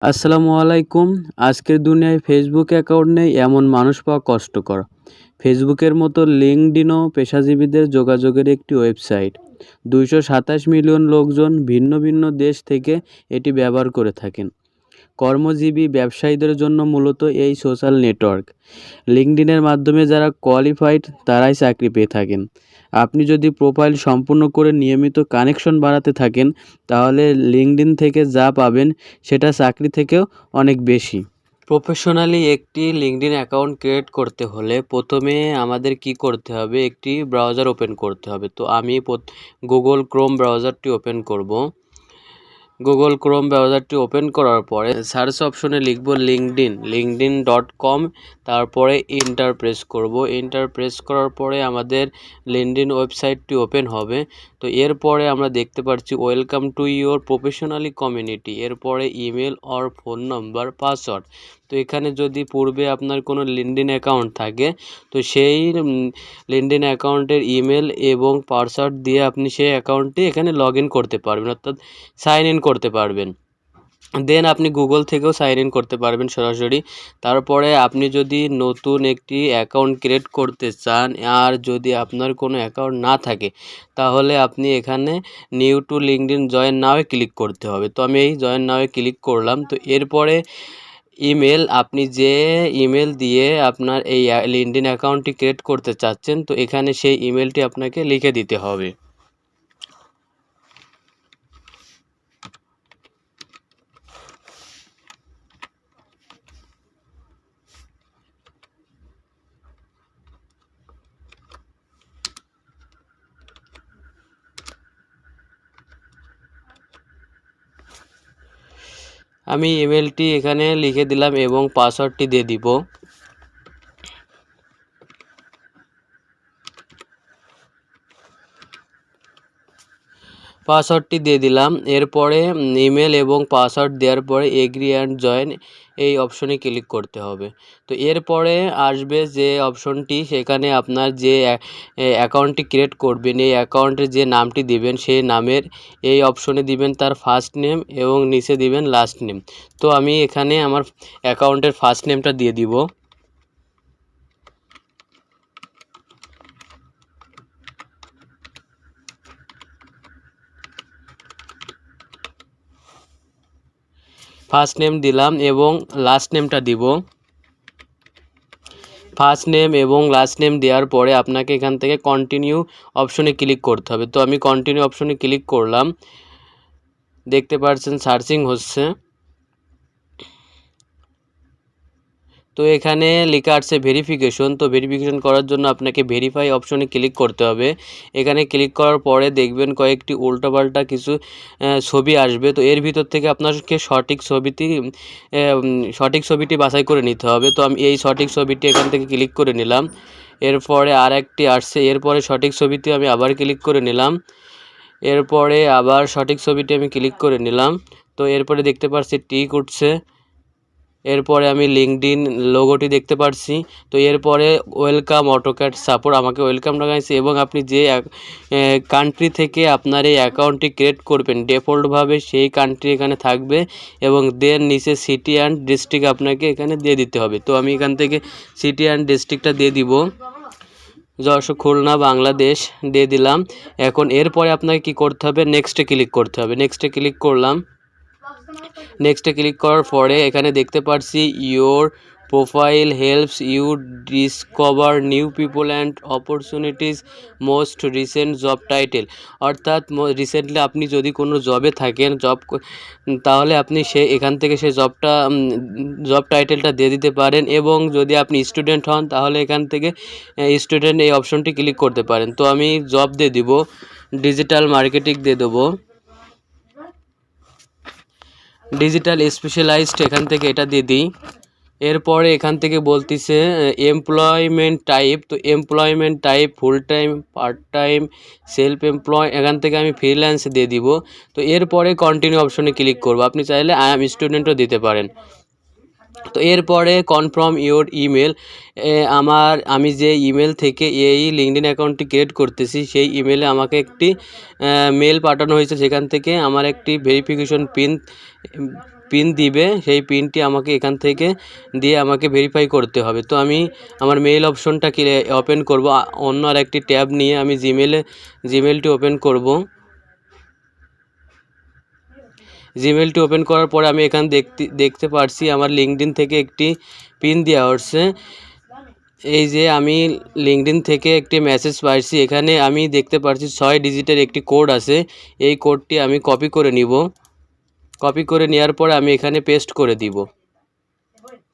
আসসালামু আলাইকুম। আজকের দুনিয়ায় ফেসবুক অ্যাকাউন্ট নেই এমন মানুষ পাওয়া কষ্টকর। ফেসবুকের মতো লিঙ্কডইনও পেশাজীবীদের যোগাযোগের একটি ওয়েবসাইট। ২২৭ মিলিয়ন লোকজন ভিন্ন ভিন্ন দেশ থেকে এটি ব্যবহার করে থাকেন। কর্মজীবী ব্যবসায়ীদের জন্য মূলত এই সোশ্যাল নেটওয়ার্ক। লিঙ্কডইনের মাধ্যমে যারা কোয়ালিফাইড তারাই চাকরি পেয়ে থাকেন। আপনি যদি প্রোফাইল সম্পূর্ণ করে নিয়মিত কানেকশন বাড়াতে থাকেন তাহলে লিঙ্কডইন থেকে যা পাবেন সেটা চাকরি থেকেও অনেক বেশি। প্রফেশনালি একটি লিঙ্কডইন অ্যাকাউন্ট ক্রিয়েট করতে হলে প্রথমে আমাদের কি করতে হবে, একটি ব্রাউজার ওপেন করতে হবে। তো আমি গুগল ক্রোম ব্রাউজারটি ওপেন করব। গুগল ক্রোম ব্রাউজারটি ওপেন করার পরে সার্চ অপশনে লিখব linkedin.com, তারপরে এন্টার প্রেস করব। এন্টার প্রেস করার পরে আমাদের লিঙ্কডইন ওয়েবসাইটটি ওপেন হবে। তো এরপরে আমরা দেখতে পাচ্ছি welcome to your professionally community, এরপরে email or phone number password. তো এখানে যদি পূর্বে আপনার কোনো লিঙ্কডইন অ্যাকাউন্ট থাকে তো সেই লিঙ্কডইন অ্যাকাউন্টের ইমেল এবং পাসওয়ার্ড দিয়ে আপনি সেই অ্যাকাউন্টটি এখানে লগ ইন করতে পারবেন, অর্থাৎ সাইন ইন করতে পারবেন। দেন আপনি গুগল থেকেও সাইন ইন করতে পারবেন সরাসরি। তারপরে আপনি যদি নতুন একটি অ্যাকাউন্ট ক্রিয়েট করতে চান আর যদি আপনার কোনো অ্যাকাউন্ট না থাকে তাহলে আপনি এখানে new to LinkedIn join now click করতে হবে। তো আমি এই জয়েন নাওয়ে ক্লিক করলাম। তো এরপরে ইমেল, আপনি যে ইমেল দিয়ে আপনার এই লিঙ্কডইন অ্যাকাউন্টটি ক্রিয়েট করতে চাচ্ছেন তো এখানে সেই ইমেলটি আপনাকে লিখে দিতে হবে। আমি ইমেলটি এখানে লিখে দিলাম এবং পাসওয়ার্ডটি দিয়ে দিব। পাসওয়ার্ডটি দিয়ে দিলাম। এরপরে ইমেল এবং পাসওয়ার্ড দেওয়ার পরে এগ্রি অ্যান্ড জয়েন এই অপশনে ক্লিক করতে হবে। তো এরপরে আসবে যে অপশনটি, সেখানে আপনার যে অ্যাকাউন্টটি ক্রিয়েট করবেন এই অ্যাকাউন্টের যে নামটি দিবেন সেই নামের এই অপশনে দিবেন তার ফার্স্ট নেম এবং নিচে দিবেন লাস্ট নেম। তো আমি এখানে আমার অ্যাকাউন্টের ফার্স্ট নেমটা দিয়ে দিব। ফার্স্ট নেম দিলাম এবং লাস্ট নেমটা দিব। ফার্স্ট নেম এবং লাস্ট নেম দেওয়ার পরে আপনাকে এখান থেকে কন্টিনিউ অপশনে ক্লিক করতে হবে। তো আমি কন্টিনিউ অপশনে ক্লিক করলাম। দেখতে পাচ্ছেন সার্চিং হচ্ছে। তো এখানে লেখা আছে ভেরিফিকেশন। তো ভেরিফিকেশন করার জন্য আপনাকে ভেরিফাই অপশনে ক্লিক করতে হবে। এখানে ক্লিক করার পরে দেখবেন কয়েকটি উল্টোপাল্টা কিছু ছবি আসবে। তো এর ভিতর থেকে আপনাকে সঠিক ছবিটি বাছাই করে নিতে হবে। তো আমি এই সঠিক ছবিটি এখান থেকে ক্লিক করে নিলাম। এরপরে আর একটি আসছে, এরপরে সঠিক ছবিটি আমি আবার ক্লিক করে নিলাম। এরপরে আবার সঠিক ছবিটি আমি ক্লিক করে নিলাম। তো এরপরে দেখতে পাচ্ছি টিক উঠছে। এরপরে আমি লিঙ্কডইন লোগোটি দেখতে পাচ্ছি। তো এরপরে ওয়েলকাম অটোক্যাড সাপোর্ট, আমাকে ওয়েলকাম জানাইছে এবং আপনি যে কান্ট্রি থেকে আপনার এই অ্যাকাউন্টটি ক্রিয়েট করবেন ডিফল্টভাবে সেই কান্ট্রি এখানে থাকবে এবং দেন নিচে সিটি অ্যান্ড ডিস্ট্রিক্ট আপনাকে এখানে দিয়ে দিতে হবে। তো আমি এখান থেকে সিটি অ্যান্ড ডিস্ট্রিক্টটা দিয়ে দিব। যশোর, খুলনা, বাংলাদেশ দিয়ে দিলাম। এখন এরপরে আপনাকে কি করতে হবে, নেক্সটে ক্লিক করতে হবে। নেক্সটে ক্লিক করলাম। নেক্সটে ক্লিক করার পরে এখানে দেখতে পাচ্ছি your profile helps you discover new people and opportunities, most recent job title. অর্থাৎ রিসেন্টলি আপনি যদি কোনো জবে থাকেন তাহলে আপনি এখান থেকে সেই জব টাইটেলটা দিয়ে দিতে পারেন এবং যদি আপনি স্টুডেন্ট হন তাহলে এখান থেকে স্টুডেন্ট এই অপশনটি ক্লিক করতে পারেন। তো আমি জব দিয়ে দিব, ডিজিটাল মার্কেটিং দিয়ে দেবো, ডিজিটাল স্পেশালাইজড এখান থেকে এটা দিয়ে দিই। এরপরে এখান থেকে বলতেছে এমপ্লয়মেন্ট টাইপ। তো employment type full time, part time, self employ, এখান থেকে আমি ফ্রিল্যান্স দিয়ে দিব। তো এরপরে কন্টিনিউ অপশনে ক্লিক করব। আপনি চাইলে আই এম স্টুডেন্টও দিতে পারেন। তো এরপরে কনফার্ম ইওর ইমেল, আমি যে ইমেল থেকে এই লিঙ্কডইন অ্যাকাউন্টটি ক্রিয়েট করতেছি সেই ইমেলে আমাকে একটি মেল পাঠানো হয়েছে, সেখান থেকে আমার একটি ভেরিফিকেশন পিন পিন দিবে, সেই পিনটি আমাকে এখান থেকে দিয়ে আমাকে ভেরিফাই করতে হবে। তো আমি আমার মেইল অপশনটা ওপেন করব, অন্য আর একটি ট্যাব নিয়ে আমি জিমেলটি ওপেন করব। জিমেলটি ওপেন করার পরে আমি এখানে দেখতে পারছি আমার লিঙ্কডইন থেকে একটি পিন দেওয়া হচ্ছে। এই যে আমি লিঙ্কডইন থেকে একটি মেসেজ পাইছি, এখানে আমি দেখতে পাচ্ছি 6 ডিজিটের একটি কোড আছে। এই কোডটি আমি কপি করে নিব। কপি করে নেওয়ার পরে আমি এখানে পেস্ট করে দিব।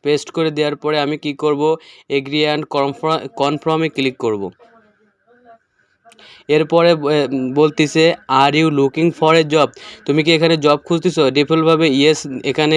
পেস্ট করে দেওয়ার পরে আমি কি করব, এগ্রি অ্যান্ড কনফার্মে ক্লিক করব। এরপরে বলতেছে are you looking for a job, তুমি কি এখানে জব খুঁজতেছো? ডিফল্টভাবে ইয়েস এখানে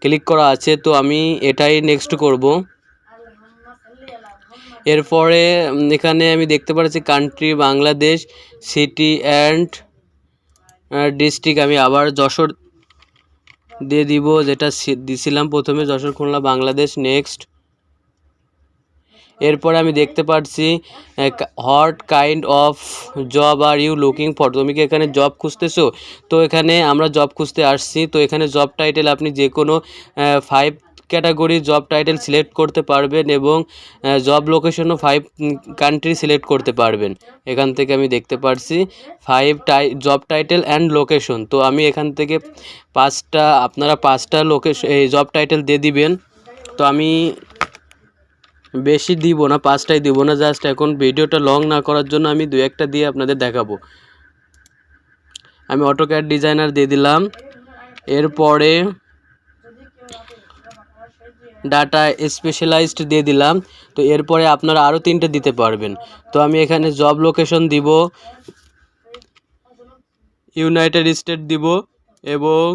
ক্লিক করা আছে, তো আমি এটাই নেক্সট করব। এরপরে এখানে আমি দেখতে পাচ্ছি country Bangladesh, city and district আমি আবার যশোর দিয়ে দিব, যেটা দিছিলাম প্রথমে, যশোর, খুলনা, বাংলাদেশ। নেক্সট। এরপরে আমি দেখতে পাচ্ছি what kind of job are you looking for, তুমি কি এখানে জব খুঁজতেছো? তো এখানে আমরা জব খুঁজতে আসছি। তো এখানে জব টাইটেল আপনি যে কোনো 5 ক্যাটাগরি জব টাইটেল সিলেক্ট করতে পারবেন এবং জব লোকেশনও 5 কান্ট্রি সিলেক্ট করতে পারবেন। এখান থেকে আমি দেখতে পাচ্ছি 5 জব টাইটেল অ্যান্ড লোকেশন। তো আমি এখান থেকে আপনারা 5টা লোকেশন জব টাইটেল দিয়ে দিবেন। তো আমি বেশি দিব না, 5টাই দিব না, জাস্ট এখন ভিডিওটা লং না করার জন্য আমি 2-1টা দিয়ে আপনাদের দেখাবো। আমি অটোক্যাড ডিজাইনার দিয়ে দিলাম। এরপরে ডাটা স্পেশালাইজড দিয়ে দিলাম। তো এরপরে আপনারা আরও 3টে দিতে পারবেন। তো আমি এখানে জব লোকেশন দিব, ইউনাইটেড স্টেট দিব এবং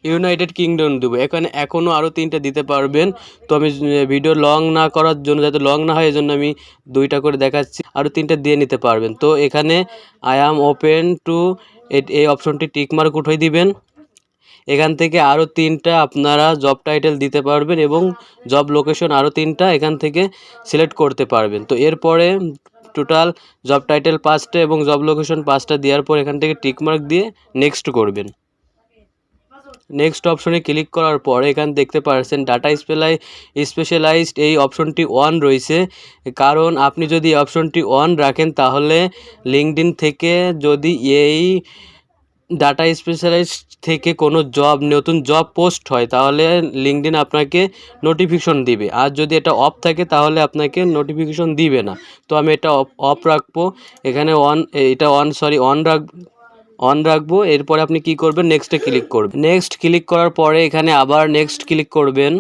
ইউনাইটেড কিংডম দেবো। এখনও আরও 3টে দিতে পারবেন। তো আমি ভিডিও লং না করার জন্য, যাতে লং না হয় এজন্য আমি 2টা করে দেখাচ্ছি, আরও 3টে দিয়ে নিতে পারবেন। তো এখানে আই অ্যাম ওপেন টু এই অপশনটি টিকমার্ক উঠিয়ে দিবেন। এখান থেকে আরও 3টা আপনারা জব টাইটেল দিতে পারবেন এবং জব লোকেশন আরও 3টা এখান থেকে সিলেক্ট করতে পারবেন। তো এরপরে টোটাল জব টাইটেল 5টা এবং জব লোকেশন 5টা দেওয়ার পর এখান থেকে টিকমার্ক দিয়ে নেক্সট করবেন। নেক্সট অপশনে ক্লিক করার পর এখানে দেখতে পাচ্ছেন ডাটা স্পেশালাইজড এই অপশনটি অন রয়েছে, কারণ আপনি যদি এই অপশনটি অন রাখেন তাহলে লিঙ্কডইন থেকে যদি এই ডাটা স্পেশালাইজড থেকে কোনো নতুন জব পোস্ট হয় তাহলে লিঙ্কডইন আপনাকে নোটিফিকেশন দিবে, আর যদি এটা অফ থাকে তাহলে আপনাকে নোটিফিকেশন দিবে না। তো আমি এটা অফ রাখবো, এখানে অন রাখবো। এরপরে আপনি কি করবেন, নেক্সটে ক্লিক করবেন। নেক্সট ক্লিক করার পরে এখানে আবার নেক্সট ক্লিক করবেন,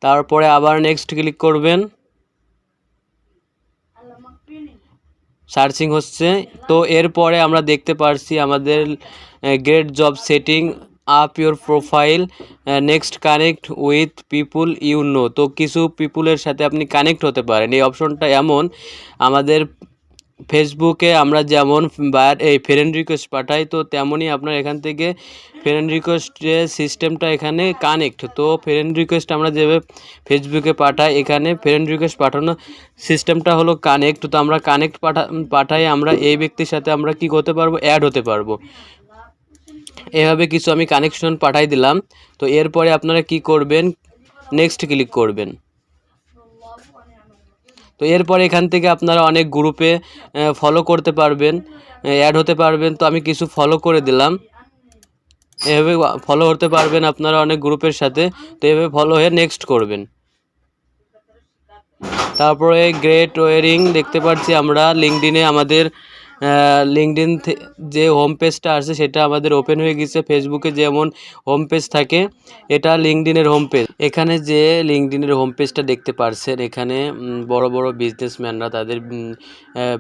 তারপরে আবার নেক্সট ক্লিক করবেন। সার্চিং হচ্ছে। তো এরপরে আমরা দেখতে পারছি আমাদের get job setting up your profile, next connect with people you know. তো কিছু পিপুলের সাথে আপনি কানেক্ট হতে পারেন। এই অপশনটা এমন, আমাদের ফেসবুকে আমরা যেমন ফ্রেন্ড রিকোয়েস্ট পাঠাই, তো তেমনই আপনার এখান থেকে ফ্রেন্ড রিকোয়েস্টের সিস্টেমটা এখানে কানেক্ট। তো ফ্রেন্ড রিকোয়েস্ট আমরা যেভাবে ফেসবুকে পাঠাই, এখানে ফ্রেন্ড রিকোয়েস্ট পাঠানো সিস্টেমটা হলো কানেক্ট। তো আমরা কানেক্ট পাঠাই আমরা এই ব্যক্তির সাথে আমরা কি করতে পারবো, অ্যাড হতে পারবো। এভাবে কিছু আমি কানেকশন পাঠাই দিলাম। তো এরপরে আপনারা কি করবেন, নেক্সট ক্লিক করবেন। তো এরপরে এখান থেকে আপনারা অনেক গ্রুপে ফলো করতে পারবেন, অ্যাড হতে পারবেন। তো আমি কিছু ফলো করে দিলাম। এভাবে ফলো হতে পারবেন আপনারা অনেক গ্রুপের সাথে। তো এভাবে ফলো হয়ে নেক্সট করবেন। তারপরে গ্রেট ওয়ারিং দেখতে পাচ্ছি আমরা লিঙ্কডইনে আমাদের লিঙ্কডইন যে হোম পেজটা আছে সেটা আমাদের ওপেন হয়ে গেছে। ফেসবুকে যেমন হোম পেজ থাকে, এটা লিঙ্কডইনের হোম পেজ। এখানে যে লিঙ্কডইনের হোম পেজটা দেখতে পারছেন, এখানে বড় বড় বিজনেসম্যানরা তাদের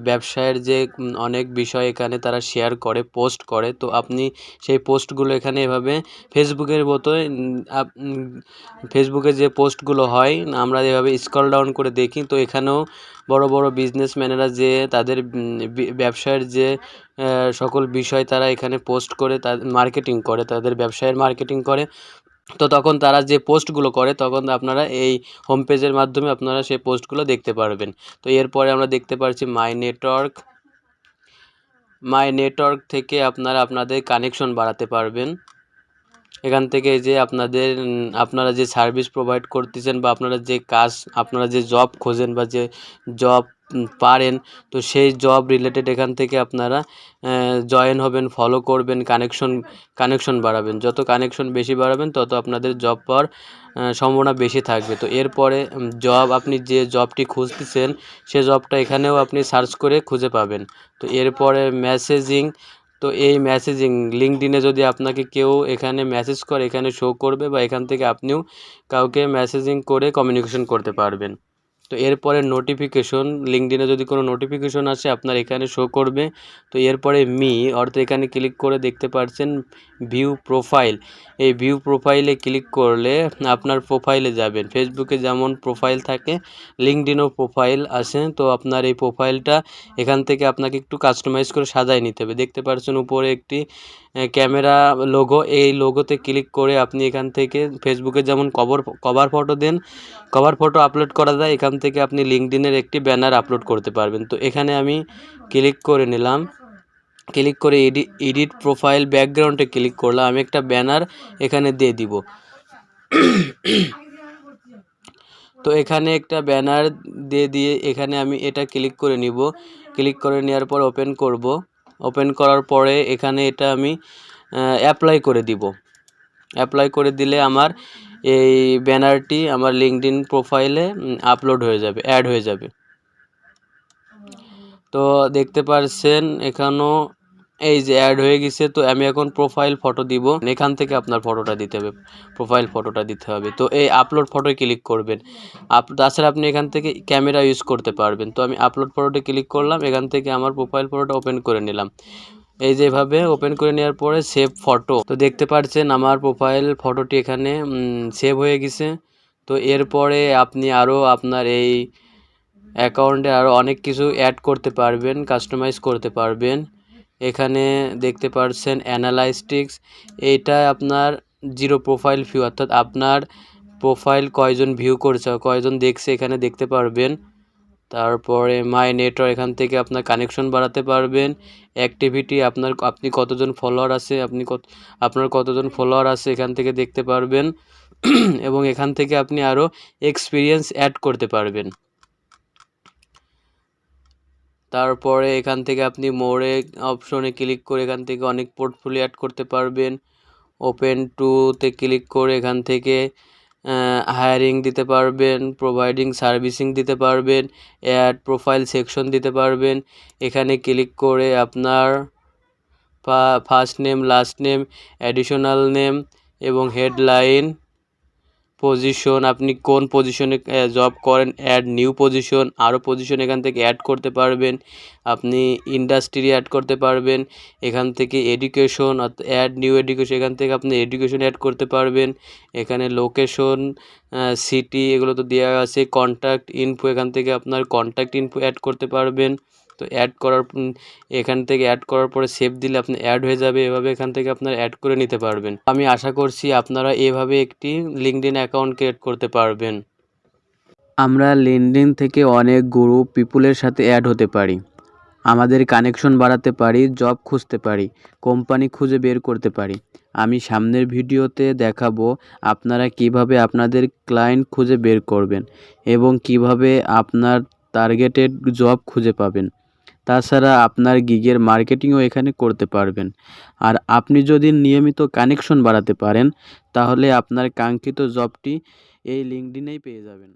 ব্যবসায়ের যে অনেক বিষয় এখানে তারা শেয়ার করে, পোস্ট করে। তো আপনি সেই পোস্টগুলো এখানে এভাবে ফেসবুকের মতো ফেসবুকে যে পোস্টগুলো হয় আমরা এভাবে স্ক্রল ডাউন করে দেখি। তো এখানেও বড় বড় বিজনেসম্যানেরা যে তাদের ব্যবসায়ের যে সকল বিষয় তারা এখানে পোস্ট করে মার্কেটিং করে, তাদের ব্যবসায়ের মার্কেটিং করে। তো তখন তারা যে পোস্টগুলো করে তখন আপনারা এই হোম পেজের মাধ্যমে আপনারা সেই পোস্টগুলো দেখতে পারবেন। তো এরপরে আমরা দেখতে পাচ্ছি মাই নেটওয়ার্ক থেকে আপনারা আপনাদের কানেকশন বাড়াতে পারবেন। এখান থেকে যে আপনারা যে সার্ভিস প্রোভাইড করতেছেন বা আপনারা যে কাজ, আপনারা যে জব খোঁজেন বা যে জব পারেন, তো সেই জব রিলেটেড এখান থেকে আপনারা জয়েন হবেন, ফলো করবেন, কানেকশন বাড়াবেন। যত কানেকশন বেশি বাড়াবেন তত আপনাদের জব পাওয়ার সম্ভাবনা বেশি থাকবে। তো এরপরে আপনি যে জবটি খুঁজতেছেন সে জবটা এখানেও আপনি সার্চ করে খুঁজে পাবেন। তো এরপরে মেসেজিং, তো এই মেসেজিং লিঙ্কডইনে যদি আপনাকে কেউ এখানে মেসেজ করে এখানে শো করবে, বা এখান থেকে আপনিও কাউকে মেসেজিং করে কমিউনিকেশন করতে পারবেন। তো এরপরে নোটিফিকেশন, লিঙ্কডইনে যদি কোনো নোটিফিকেশন আসে আপনার এখানে শো করবে। তো এরপরে অর্থাৎ এখানে ক্লিক করে দেখতে পাচ্ছেন ভিউ প্রোফাইল। এই ভিউ প্রোফাইলে ক্লিক করলে আপনার প্রোফাইলে যাবেন। ফেসবুকে যেমন প্রোফাইল থাকে, লিঙ্কডইনেও প্রোফাইল আসে। তো আপনার এই প্রোফাইলটা এখান থেকে আপনাকে একটু কাস্টমাইজ করে সাজায় নিতে হবে। দেখতে পাচ্ছেন উপরে একটি ক্যামেরা লোগো, এই লোগোতে ক্লিক করে আপনি এখান থেকে ফেসবুকে যেমন কভার ফটো দেন, কভার ফটো আপলোড করা যায়, এখান থেকে আপনি লিঙ্কডইনের একটি ব্যানার আপলোড করতে পারবেন। তো এখানে আমি ক্লিক করে নিলাম, ক্লিক করে এডিট প্রোফাইল ব্যাকগ্রাউন্ডে ক্লিক করলাম। আমি একটা ব্যানার এখানে দিয়ে দিব। তো এখানে একটা ব্যানার দিয়ে এখানে আমি এটা ক্লিক করে নিব। ক্লিক করে নেওয়ার পর ওপেন করব। ওপেন করার পরে এখানে এটা আমি অ্যাপ্লাই করে দিব। অ্যাপ্লাই করে দিলে আমার এই ব্যানারটি আমার লিঙ্কডইন প্রোফাইলে আপলোড হয়ে যাবে, অ্যাড হয়ে যাবে। তো দেখতে পাচ্ছেন এখানেও এই যে অ্যাড হয়ে গেছে। তো আমি এখন প্রোফাইল ফটো দিব, এখান থেকে আপনার ফটোটা দিতে হবে, প্রোফাইল ফটোটা দিতে হবে। তো এই আপলোড ফটোয় ক্লিক করবেন। তাছাড়া আপনি এখান থেকে ক্যামেরা ইউজ করতে পারবেন। তো আমি আপলোড ফটোতে ক্লিক করলাম, এখান থেকে আমার প্রোফাইল ফটোটা ওপেন করে নিলাম। এই যেভাবে ওপেন করে নেওয়ার পরে সেভ ফটো, তো দেখতে পাচ্ছেন আমার প্রোফাইল ফটোটি এখানে সেভ হয়ে গেছে। তো এরপরে আপনি আরও আপনার এই অ্যাকাউন্টে আরও অনেক কিছু অ্যাড করতে পারবেন, কাস্টমাইজ করতে পারবেন। এখানে দেখতে পাচ্ছেন অ্যানালাইটিক্স, এইটা আপনার জিরো প্রোফাইল ভিউ, অর্থাৎ আপনার প্রোফাইল কয়জন ভিউ করছে, কয়জন দেখছে এখানে দেখতে পারবেন। তারপরে মাই নেটওয়ার্ক, এখান থেকে আপনার কানেকশন বাড়াতে পারবেন। অ্যাক্টিভিটি, আপনি কতজন ফলোয়ার আছে, আপনার কতজন ফলোয়ার আছে এখান থেকে দেখতে পারবেন। এবং এখান থেকে আপনি আরও এক্সপিরিয়েন্স অ্যাড করতে পারবেন। তারপরে এখান থেকে আপনি মোরে অপশনে ক্লিক করে এখান থেকে অনেক পোর্টফোলিও অ্যাড করতে পারবেন। ওপেন টুতে ক্লিক করে এখান থেকে হায়ারিং দিতে পারবেন, প্রোভাইডিং সার্ভিসিং দিতে পারবেন, অ্যাড প্রোফাইল সেকশন দিতে পারবেন। এখানে ক্লিক করে আপনার first name, last name, additional name এবং হেডলাইন, পজিশন, আপনি কোন পজিশনে জব করেন, অ্যাড নিউ পজিশন, আরও পজিশন এখান থেকে অ্যাড করতে পারবেন। আপনি ইন্ডাস্ট্রি অ্যাড করতে পারবেন। এখান থেকে এডুকেশন, অ্যাড নিউ এডুকেশন, এখান থেকে আপনি এডুকেশন অ্যাড করতে পারবেন। এখানে লোকেশন, সিটি, এগুলো তো দেওয়া আছে। কন্ট্যাক্ট ইনফো, এখান থেকে আপনার কন্ট্যাক্ট ইনফো অ্যাড করতে পারবেন। তো এখান থেকে অ্যাড করার পরে সেভ দিলে আপনি অ্যাড হয়ে যাবে। এভাবে এখান থেকে আপনারা অ্যাড করে নিতে পারবেন। আমি আশা করছি আপনারা এভাবে একটি লিঙ্কডইন অ্যাকাউন্ট ক্রিয়েট করতে পারবেন। আমরা লিঙ্কডইন থেকে অনেক গ্রুপ পিপুলের সাথে অ্যাড হতে পারি, আমাদের কানেকশন বাড়াতে পারি, জব খুঁজতে পারি, কোম্পানি খুঁজে বের করতে পারি। আমি সামনের ভিডিওতে দেখাবো আপনারা কিভাবে আপনাদের ক্লায়েন্ট খুঁজে বের করবেন এবং কিভাবে আপনার টার্গেটেড জব খুঁজে পাবেন। তাছাড়া আপনার গিগের মার্কেটিংও এখানে করতে পারবেন। আর আপনি যদি নিয়মিত কানেকশন বাড়াতে পারেন তাহলে আপনার কাঙ্ক্ষিত জবটি এই লিঙ্কডইনেই পেয়ে যাবেন।